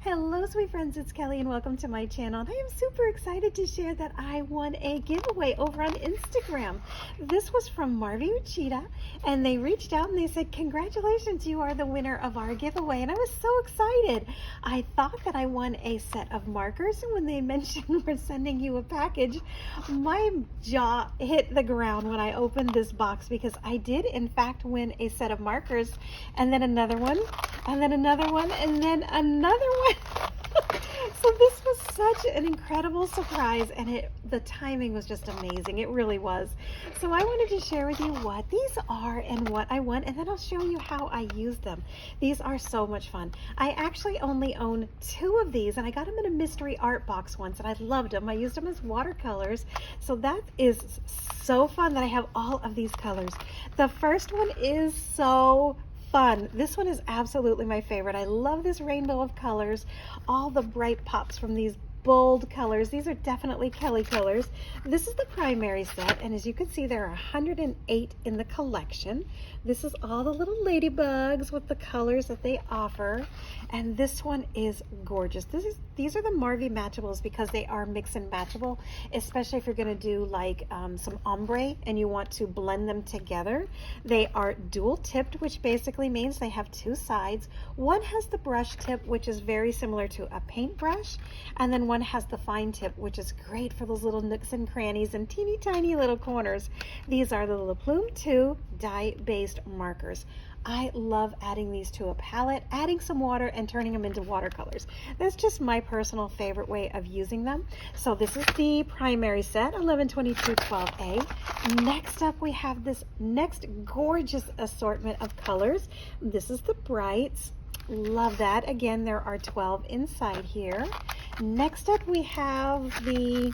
Hello sweet friends, it's Kelly and welcome to my channel. And I am super excited to share that I won a giveaway over on Instagram. This was from Marvy Uchida and they reached out and they said, congratulations, you are the winner of our giveaway. And I was so excited. I thought that I won a set of markers, and when they mentioned we're sending you a package, my jaw hit the ground when I opened this box, because I did in fact win a set of markers, and then another one, and then another one, and then another one. So this was such an incredible surprise, and the timing was just amazing. It really was. So I wanted to share with you what these are and what I want, and then I'll show you how I use them. These are so much fun. I actually only own 2 of these, and I got them in a mystery art box once, and I loved them. I used them as watercolors. So that is so fun that I have all of these colors. The first one is so fun. This one is absolutely my favorite. I love this rainbow of colors, all the bright pops from these bold colors. These are definitely Kelly colors. This is the primary set, and as you can see, there are 108 in the collection. This is all the little ladybugs with the colors that they offer, and this one is gorgeous. These are the Marvy matchables because they are mix and matchable, especially if you're going to do like some ombre and you want to blend them together. They are dual tipped, which basically means they have 2 sides. One has the brush tip, which is very similar to a paintbrush, and then one has the fine tip, which is great for those little nooks and crannies and teeny tiny little corners. These are the little Plume 2 dye-based markers. I love adding these to a palette, adding some water and turning them into watercolors. That's just my personal favorite way of using them. So this is the primary set, 11/22/12A. Next up, we have this next gorgeous assortment of colors. This is the brights. Love that. Again, there are 12 inside here. Next up, we have the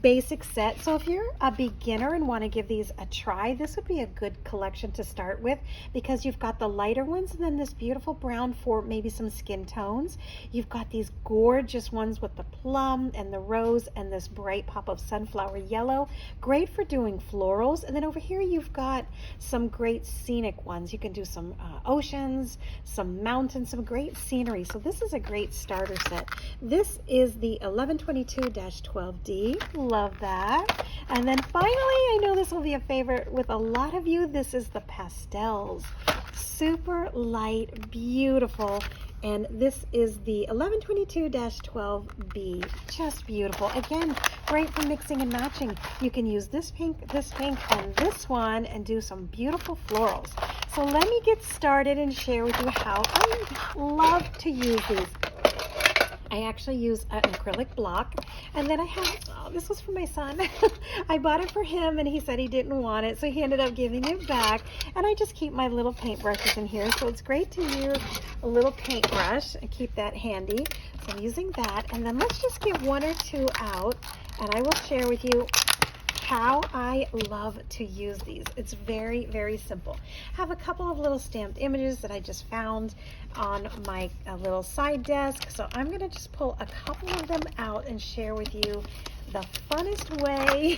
basic set. So if you're a beginner and want to give these a try, this would be a good collection to start with, because you've got the lighter ones and then this beautiful brown for maybe some skin tones. You've got these gorgeous ones with the plum and the rose and this bright pop of sunflower yellow, great for doing florals. And then over here you've got some great scenic ones. You can do some oceans, some mountains, some great scenery. So this is a great starter set. This is the 11/22/12D. Love that. And then finally, I know this will be a favorite with a lot of you, this is the Pastels. Super light, beautiful. And this is the 11/22/12B. Just beautiful. Again, great for mixing and matching. You can use this pink, and this one and do some beautiful florals. So let me get started and share with you how I love to use these. I actually use an acrylic block, and then I have, this was for my son. I bought it for him and he said he didn't want it, so he ended up giving it back. And I just keep my little paintbrushes in here, so it's great to use a little paintbrush and keep that handy. So I'm using that, and then let's just get 1 or 2 out, and I will share with you how I love to use these. It's very, very simple. I have a couple of little stamped images that I just found on my little side desk. So I'm gonna just pull a couple of them out and share with you the funnest way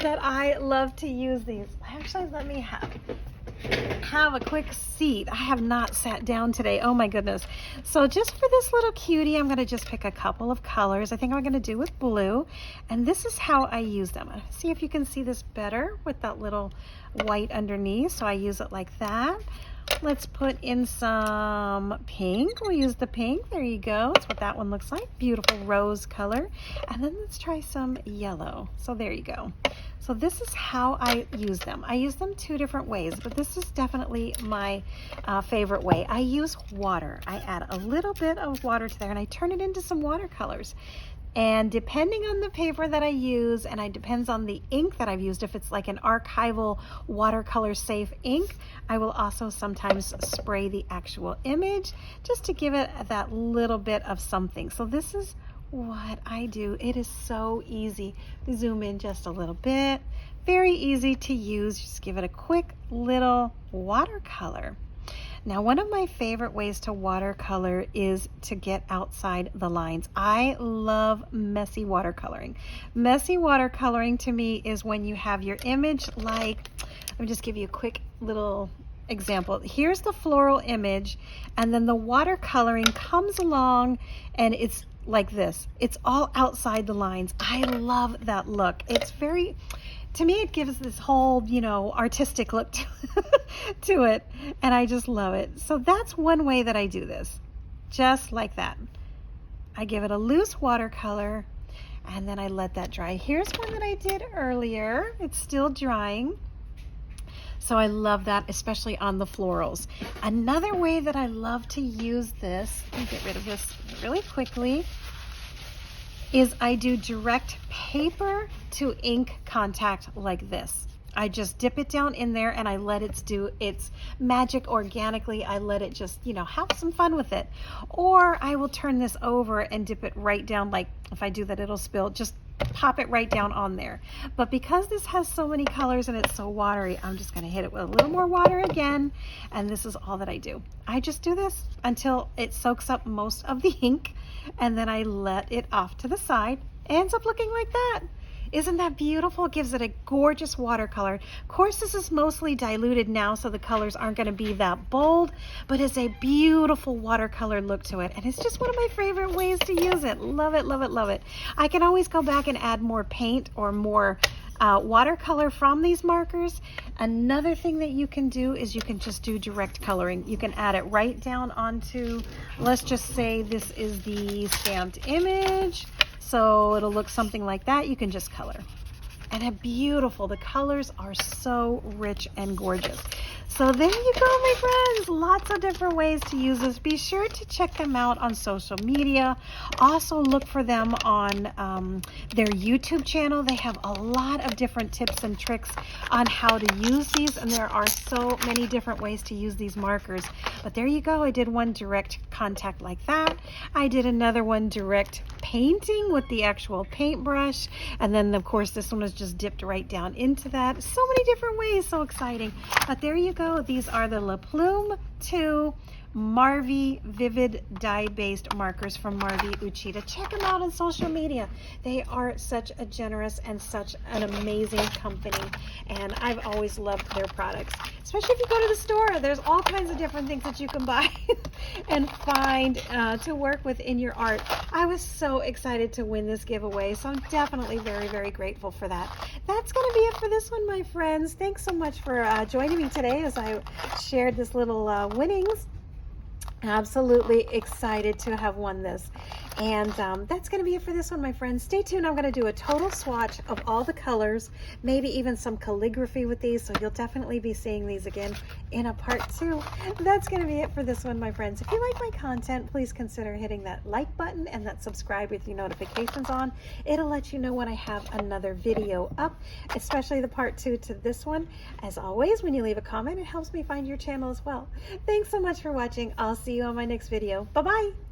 that I love to use these. Actually, let me have a quick seat. I have not sat down today. Oh my goodness. So just for this little cutie, I'm going to just pick a couple of colors. I think I'm going to do with blue. And this is how I use them. See if you can see this better with that little white underneath. So I use it like that. Let's put in some pink. We'll use the pink. There you go. That's what that one looks like. Beautiful rose color. And then let's try some yellow. So there you go. So this is how I use them. I use them 2 different ways, but this is definitely my favorite way. I use water. I add a little bit of water to there and I turn it into some watercolors. And depending on the paper that I use, and it depends on the ink that I've used, if it's like an archival watercolor safe ink, I will also sometimes spray the actual image just to give it that little bit of something. So this is what I do. It is so easy. Zoom in just a little bit. Very easy to use. Just give it a quick little watercolor. Now, one of my favorite ways to watercolor is to get outside the lines. I love messy watercoloring. Messy watercoloring to me is when you have your image like, let me just give you a quick little example. Here's the floral image, and then the watercoloring comes along and it's like this. It's all outside the lines. I love that look. It's very, to me, it gives this whole, you know, artistic look to it, and I just love it. So that's one way that I do this, just like that. I give it a loose watercolor, and then I let that dry. Here's one that I did earlier. It's still drying. So I love that, especially on the florals. Another way that I love to use this, let me get rid of this really quickly, is I do direct paper to ink contact like this. I just dip it down in there and I let it do its magic organically. I let it just, you know, have some fun with it. Or I will turn this over and dip it right down, like if I do that it'll spill, just pop it right down on there. But because this has so many colors and it's so watery, I'm just going to hit it with a little more water again, and this is all that I do. I just do this until it soaks up most of the ink, and then I let it off to the side. It ends up looking like that. Isn't that beautiful? It gives it a gorgeous watercolor. Of course, this is mostly diluted now, so the colors aren't going to be that bold, but it's a beautiful watercolor look to it. And it's just one of my favorite ways to use it. Love it, love it, love it. I can always go back and add more paint or more watercolor from these markers. Another thing that you can do is you can just do direct coloring. You can add it right down onto, let's just say this is the stamped image. So it'll look something like that. You can just color. And it's beautiful. The colors are so rich and gorgeous. So there you go, my friends. Lots of different ways to use this. Be sure to check them out on social media. Also look for them on their YouTube channel. They have a lot of different tips and tricks on how to use these, and there are so many different ways to use these markers. But there you go. I did one direct contact like that. I did another one direct painting with the actual paintbrush, and then of course this one was just dipped right down into that. So many different ways. So exciting. But there you go. These are the Plume 2 Marvy Vivid dye-based markers from Marvy Uchida. Check them out on social media. They are such a generous and such an amazing company, and I've always loved their products. Especially if you go to the store, there's all kinds of different things that you can buy and find to work with in your art. I was so excited to win this giveaway, so I'm definitely very, very grateful for that. That's going to be it for this one, my friends. Thanks so much for joining me today as I shared this little winnings. Absolutely excited to have won this. And that's going to be it for this one, my friends. Stay tuned. I'm going to do a total swatch of all the colors, maybe even some calligraphy with these, so you'll definitely be seeing these again in a part 2. That's going to be it for this one, my friends. If you like my content, please consider hitting that like button and that subscribe with your notifications on. It'll let you know when I have another video up, especially the part 2 to this one. As always, when you leave a comment, it helps me find your channel as well. Thanks so much for watching. I'll see you on my next video. Bye-bye.